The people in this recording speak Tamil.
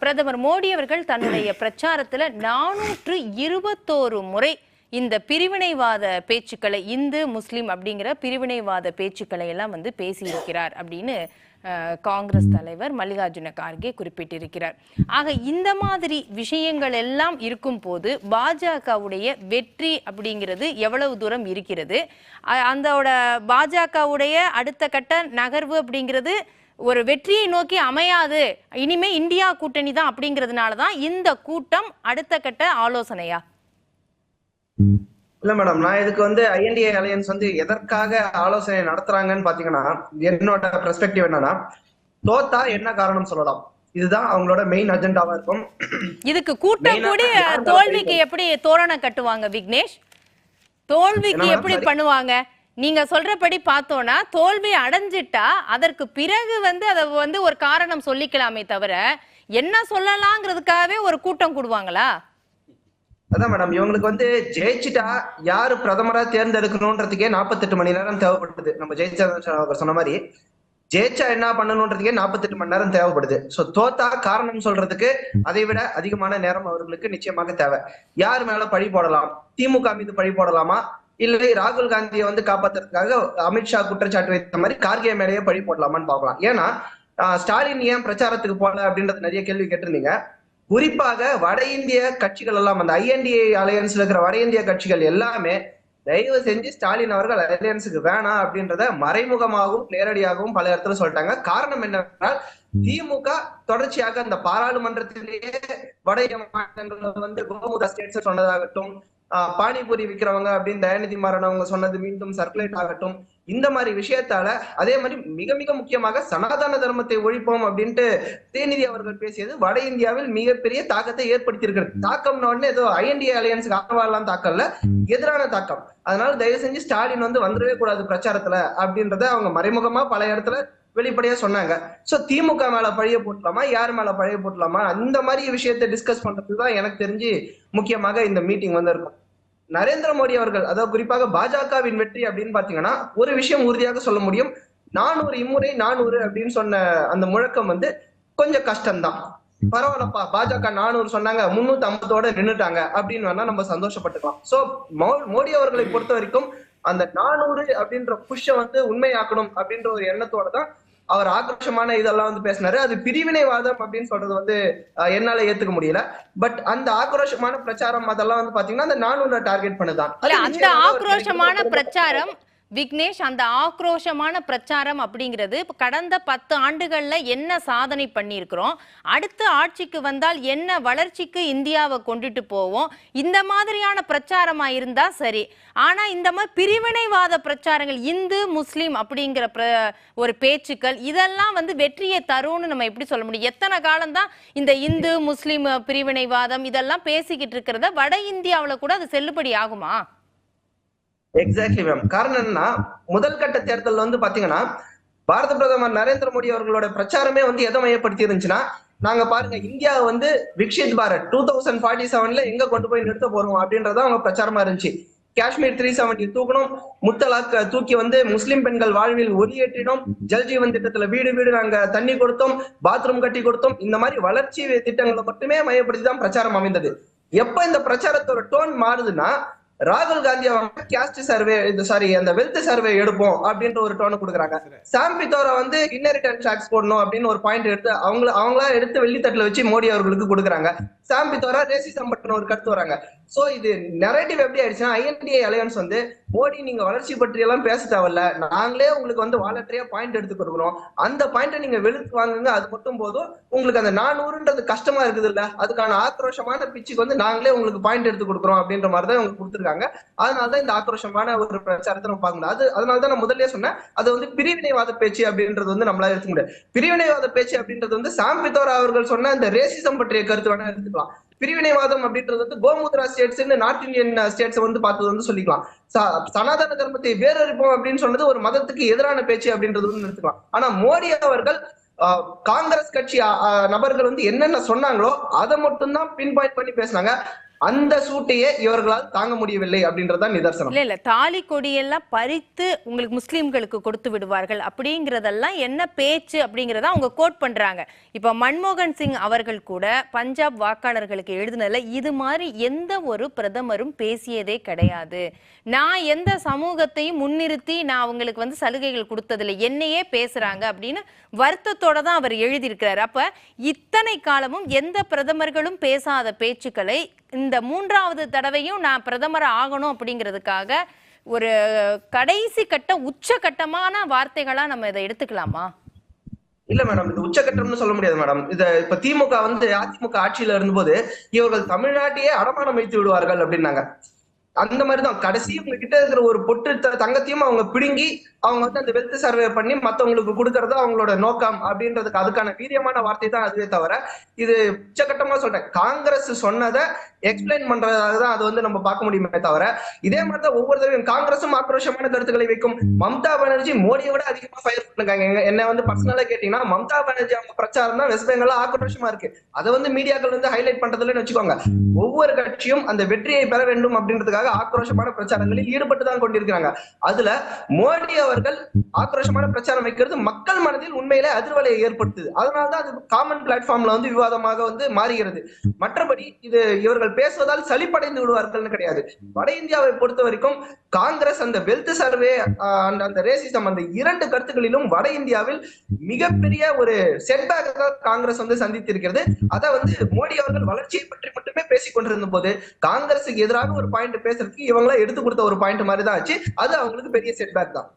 பிரதமர் மோடி அவர்கள் தன்னுடைய பிரச்சாரத்துல 421 முறை இந்த பிரிவினைவாத பேச்சுக்களை, இந்து முஸ்லிம் அப்படிங்கிற பிரிவினைவாத பேச்சுக்களை எல்லாம் வந்து பேசியிருக்கிறார் அப்படின்னு காங்கிரஸ் தலைவர் மல்லிகார்ஜுன கார்கே குறிப்பிட்டிருக்கிறார். ஆக இந்த மாதிரி விஷயங்கள் எல்லாம் இருக்கும் போது பாஜகவுடைய வெற்றி அப்படிங்கிறது எவ்வளவு தூரம் இருக்கிறது, அந்த பாஜகவுடைய அடுத்த கட்ட நகர்வு அப்படிங்கிறது ஒரு வெற்றியை நோக்கி அமையாது, இனிமே இந்தியா கூட்டணி தான் அப்படிங்கிறதுனாலதான் இந்த கூட்டம் அடுத்த கட்ட ஆலோசனையா? இல்ல மேடம், நான் இதுக்கு வந்து ஐஎன்டிஏ அலையன்ஸ் வந்து எதற்காக ஆலோசனை நடத்துறாங்கன்னு பாத்தீங்கன்னா, என்னோட பெர்ஸ்பெக்டிவ் என்னன்னா, தோத்தா என்ன காரணம் சொல்லலாம், இதுதான் அவங்களோட மெயின் அஜெண்டாவா இருக்கும். இதுக்கு கூட்டம் கூடி தோல்விக்கு எப்படி தோரணம் கட்டுவாங்க விக்னேஷ்? தோல்விக்கு எப்படி பண்ணுவாங்க? நீங்க சொல்றபடி பார்த்தோம்னா தோல்வி அடைஞ்சிட்டா அதற்கு பிறகு வந்து அதை வந்து ஒரு காரணம் சொல்லிக்கலாமே தவிர என்ன சொல்லலாங்கிறதுக்காகவே ஒரு கூட்டம் கூடுவாங்களா? அதான் மேடம், இவங்களுக்கு வந்து ஜெயிச்சுட்டா யாரு பிரதமரா தேர்ந்தெடுக்கணும்ன்றதுக்கே 48 மணி நேரம் தேவைப்படுது. நம்ம ஜெயிச்சா சொன்ன மாதிரி ஜெயிச்சா என்ன பண்ணணும்ன்றதுக்கே 48 மணி நேரம் தேவைப்படுது. சோ தோத்தா காரணம் சொல்றதுக்கு அதை விட அதிகமான நேரம் அவர்களுக்கு நிச்சயமாக தேவை. யார் மேல பழி போடலாம்? திமுக மீது பழி போடலாமா, இல்லை ராகுல் காந்தியை வந்து காப்பாத்துறதுக்காக அமித்ஷா குற்றச்சாட்டு வைத்த மாதிரி கார்கே மேலேயே பழி போடலாமான்னு பார்க்கலாம். ஏன்னா ஸ்டாலின் ஏன் பிரச்சாரத்துக்கு போல அப்படின்றது நிறைய கேள்வி கேட்டிருந்தீங்க. குறிப்பாக வட இந்திய கட்சிகள் எல்லாம், அந்த ஐஎன்டிஏ அலையன்ஸ்ல இருக்கிற வட இந்திய கட்சிகள் எல்லாமே தயவு செஞ்சு ஸ்டாலின் அவர்கள் அலையன்ஸுக்கு வேணாம் அப்படின்றத மறைமுகமாகவும் நேரடியாகவும் பல இடத்துல சொல்லிட்டாங்க. காரணம் என்னவென்றால், திமுக தொடர்ச்சியாக அந்த பாராளுமன்றத்திலேயே வட மாநிலங்கள்ல வந்து கோமுதா ஸ்டேட்ஸ் சொன்னதாகட்டும், பானிபூரி விற்கிறவங்க அப்படின்னு தயாநிதி மாறன் அவங்க சொன்னது மீண்டும் சர்க்குலேட் ஆகட்டும், இந்த மாதிரி விஷயத்தால, அதே மாதிரி மிக மிக முக்கியமாக சனாதன தர்மத்தை ஒழிப்போம் அப்படின்ட்டு உதயநிதி அவர்கள் பேசியது வட இந்தியாவில் மிகப்பெரிய தாக்கத்தை ஏற்படுத்தி இருக்கிறது. தாக்கம்னு உடனே ஏதோ ஐஎன்டிஏ அலையன்ஸுக்கு ஆதரவாலாம் தாக்கம்ல, எதிரான தாக்கம். அதனால தயவு செஞ்சு ஸ்டாலின் வந்து வந்துடவே கூடாது பிரச்சாரத்துல அப்படின்றத அவங்க மறைமுகமா பல இடத்துல வெளிப்படையா சொன்னாங்க. சோ திமுக மேல பழைய போட்டலாமா, யார் மேல பழைய போட்டலாமா, அந்த மாதிரி விஷயத்தை டிஸ்கஸ் பண்றதுதான் எனக்கு தெரிஞ்சு முக்கியமாக இந்த மீட்டிங் வந்து இருக்கும். நரேந்திர மோடி அவர்கள், அதாவது குறிப்பாக பாஜகவின் வெற்றி அப்படின்னு பாத்தீங்கன்னா ஒரு விஷயம் உறுதியாக சொல்ல முடியும், 400 இம்முறை 400 அப்படின்னு சொன்ன அந்த முழக்கம் வந்து கொஞ்சம் கஷ்டம்தான். பரவாயில்லப்பா, பாஜக 400 சொன்னாங்க, 350ஓட நின்னுட்டாங்க அப்படின்னு வேணா நம்ம சந்தோஷப்பட்டுக்கலாம். சோ மோடி அவர்களை பொறுத்த வரைக்கும் அந்த 400 அப்படின்ற புஷ்ஷை வந்து உண்மையாக்கணும் அப்படின்ற ஒரு எண்ணத்தோட தான் அவர் ஆக்ரோஷமான இதெல்லாம் வந்து பேசினாரு. அது பிரிவினைவாதம் அப்படின்னு சொல்றது வந்து என்னால ஏத்துக்க முடியல. பட் அந்த ஆக்ரோஷமான பிரச்சாரம் அதெல்லாம் வந்து பாத்தீங்கன்னா அந்த 400 டார்கெட் பண்ணுதான். அந்த ஆக்ரோஷமான பிரச்சாரம் விக்னேஷ், அந்த ஆக்ரோஷமான பிரச்சாரம் அப்படிங்கிறது கடந்த 10 ஆண்டுகள்ல என்ன சாதனை பண்ணியிருக்கிறோம், அடுத்த ஆட்சிக்கு வந்தால் என்ன வளர்ச்சிக்கு இந்தியாவை கொண்டுட்டு போவோம், இந்த மாதிரியான பிரச்சாரமா இருந்தா சரி. ஆனா இந்த மாதிரி பிரிவினைவாத பிரச்சாரங்கள், இந்து முஸ்லிம் அப்படிங்கிற ஒரு பேச்சுக்கள், இதெல்லாம் வந்து வெற்றியை தரும்னு நம்ம எப்படி சொல்ல முடியும்? எத்தனை காலம்தான் இந்த இந்து முஸ்லிம் பிரிவினைவாதம் இதெல்லாம் பேசிக்கிட்டு இருக்கிறத வட இந்தியாவில கூட அது செல்லுபடி ஆகுமா? Exactly ma'am. காரணம் என்னன்னா, முதல் கட்ட தேர்தல் வந்து பாத்தீங்கன்னா பாரத பிரதமர் நரேந்திர மோடி அவர்களோட பிரச்சாரமே வந்து எதை மையப்படுத்தி இருந்துச்சுன்னா, நாங்க பாருங்க இந்தியா வந்து விக்ஷித் பாரத் 2047ல எங்க கொண்டு போய் நிறுத்த போறோம் அப்படின்றத அவங்க பிரச்சாரமா இருந்துச்சு. காஷ்மீர் 370 தூக்கணும், முத்தலாக் தூக்கி வந்து முஸ்லிம் பெண்கள் வாழ்வில் ஒளியேற்றினோம், ஜல்ஜீவன் திட்டத்துல வீடு வீடு நாங்க தண்ணி கொடுத்தோம், பாத்ரூம் கட்டி கொடுத்தோம், இந்த மாதிரி வளர்ச்சி திட்டங்களை மட்டுமே மையப்படுத்தி தான் பிரச்சாரம் அமைந்தது. எப்ப இந்த பிரச்சாரத்தோட டோன் மாறுதுன்னா, ராகுல் காந்தி அவங்க கேஸ்ட் சர்வே, அந்த வெல்த் சர்வே எடுப்போம் அப்படின்ற ஒரு டோனை கொடுக்குறாங்க. சாம் பித்தோரா வந்து இன்ஹெரிட்டன்ஸ் டாக்ஸ் போடணும் அப்படின்னு ஒரு பாயிண்ட் எடுத்து அவங்களா எடுத்து வெள்ளித்தட்டுல வச்சு மோடி அவர்களுக்கு கொடுக்குறாங்க. சாம் பித்தோரா ரேசிசம் பற்றின ஒரு கருத்து வராங்க. சோ இது நரேட்டிவ் எப்படி ஆயிடுச்சுன்னா, ஐஎன்டிஏ அலையன்ஸ் வந்து மோடி நீங்க வளர்ச்சி பற்றி எல்லாம் பேச தேவையில்ல, நாங்களே உங்களுக்கு வந்து வாலண்டரியா பாயிண்ட் எடுத்து கொடுக்குறோம், அந்த பாயிண்ட்டை நீங்க வெளுத்து வாங்குங்க, அது மட்டும் போதும், உங்களுக்கு அந்த 400ன்றது கஷ்டமா இருக்குது இல்ல, அதுக்கான ஆக்ரோஷமான பிச்சுக்கு வந்து நாங்களே உங்களுக்கு பாயிண்ட் எடுத்து கொடுக்குறோம் அப்படின்ற மாதிரி தான் உங்களுக்கு கொடுத்துருக்காங்க. அதனாலதான் இந்த ஆக்ரோஷமான ஒரு பிரச்சாரத்தை நம்ம பார்க்கணும். அதனாலதான் நான் முதல்ல சொன்னேன், அது வந்து பிரிவினைவாத பேச்சு அப்படின்றது வந்து நம்மளால எடுத்துக்க முடியாது. பிரிவினைவாத பேச்சு அப்படின்றது வந்து சாம் பித்தோரா அவர்கள் சொன்ன இந்த ரேசிசம் பற்றிய கருத்து வேணா எடுத்துக்கலாம். பிரிவினைவாதம் அப்படின்றது வந்து gomutra states, north Indian states வந்து பார்த்தது வந்து சொல்லிக்கலாம். சனாதன தர்மத்தை வேறறுப்போம் அப்படின்னு சொன்னது ஒரு மதத்துக்கு எதிரான பேச்சு அப்படின்றது வந்து எடுத்துக்கலாம். ஆனா மோடி அவர்கள் காங்கிரஸ் கட்சி நபர்கள் வந்து என்னென்ன சொன்னாங்களோ அதை மட்டும் தான் பின் பாயிண்ட் பண்ணி பேசினாங்க. அந்த சூட்டையே இவர்களால் தாங்க முடியவில்லை அப்படின்றதான் நிதர்சனம். இல்ல தாலி கொடியெல்லாம் பறித்து உங்களுக்கு முஸ்லிம்களுக்கு கொடுத்து விடுவார்கள் அப்படிங்கறதெல்லாம் என்ன பேச்சு அப்படிங்கறத அவங்க கோட் பண்றாங்க. இப்ப மன்மோகன் சிங் அவர்கள் கூட பஞ்சாப் வாக்காளர்களுக்கு எழுதினதுல இது மாதிரி எந்த ஒரு பிரதமரும் பேசியதே கிடையாது, நான் எந்த சமூகத்தையும் முன்னிறுத்தி நான் அவங்களுக்கு வந்து சலுகைகள் கொடுத்ததில்லை, என்னையே பேசுறாங்க அப்படின்னு வருத்தத்தோட தான் அவர் எழுதியிருக்கிறார். அப்ப இத்தனை காலமும் எந்த பிரதமர்களும் பேசாத பேச்சுக்களை இந்த மூன்றாவது தடவையும் நான் பிரதமர் ஆகணும் அப்படிங்கிறதுக்காக ஒரு கடைசி கட்ட உச்சகட்டமான வார்த்தைகளா நம்ம இதை எடுத்துக்கலாமா? இல்ல மேடம், இது உச்சகட்டம்னு சொல்ல முடியாது மேடம். இப்ப திமுக வந்து அதிமுக ஆட்சியில இருந்தபோது இவர்கள் தமிழ்நாட்டையே அடமானம் வைத்து விடுவார்கள் அப்படின்னாங்க. அந்த மாதிரிதான் கடைசி உங்க கிட்ட இருக்கிற ஒரு பொட்டு தங்கத்தையும் அவங்க பிடுங்கி அவங்க வந்து அந்த வெல்த் சர்வே பண்ணி மத்தவங்களுக்கு கொடுக்கறது அவங்களோட நோக்கம் அப்படின்றதுக்கு அதுக்கான வீரியமான வார்த்தை தான் அதுவே தவிர இது உச்சகட்டமா சொல்றேன். காங்கிரஸ் சொன்னதை எக்ஸ்பிளைன் பண்றதாக தான் அது வந்து நம்ம பார்க்க முடியுமே தவிர இதே மாதிரிதான் ஒவ்வொரு தடவையும் காங்கிரஸும் ஆக்ரோஷமான கருத்துக்களை வைக்கும். மம்தா பானர்ஜி மோடியை விட அதிகமா ஃபயர் பண்ணுங்க. என்ன வந்து பர்சனலா கேட்டீங்கன்னா மம்தா பானர்ஜி அவங்க பிரச்சாரம் தான் வெஸ்ட் பெங்கால் ஆக்ரோஷமா இருக்கு. அதை வந்து மீடியாக்கள் வந்து ஹைலைட் பண்றதுலன்னு வச்சுக்கோங்க. ஒவ்வொரு கட்சியும் அந்த வெற்றியை பெற வேண்டும் அப்படின்றதுக்காக ஆக்ரோஷமான பிரச்சாரங்களில் ஈடுபட்டு தான் கொண்டிருக்கிறாங்க. அதுல மோடி அவர்கள் ஆக்ரோஷமான பிரச்சாரம் வைக்கிறது மக்கள் மனதில் உண்மையிலே அதிர்வலையை ஏற்படுத்துது. அதனாலதான் அது காமன் பிளாட்ஃபார்ம்ல வந்து விவாதமாக வந்து மாறுகிறது. மற்றபடி இது இவர்கள் பேசுவதால் சலிப்படைந்து விடுவார்கள்னு கிடையாது. வட இந்தியாவை பொறுத்த வரைக்கும் காங்கிரஸ் அந்த வெல்த் சர்வே அந்த ரேசிசம் அந்த இரண்டு கருத்துக்களிலும் வட இந்தியாவில் மிகப்பெரிய ஒரு செட்பேக் காங்கிரஸ் வந்து சந்தித்திருக்கிறது. அதை வந்து மோடி அவர்கள் வளர்ச்சியை பற்றி மட்டுமே பேசிக் கொண்டிருந்த போது காங்கிரஸுக்கு எதிராக ஒரு பாயிண்ட் பேசுறதுக்கு இவங்களா எடுத்து கொடுத்த ஒரு பாயிண்ட் மாதிரி தான் ஆச்சு. அது அவங்களுக்கு பெரிய செட்பேக் தான்.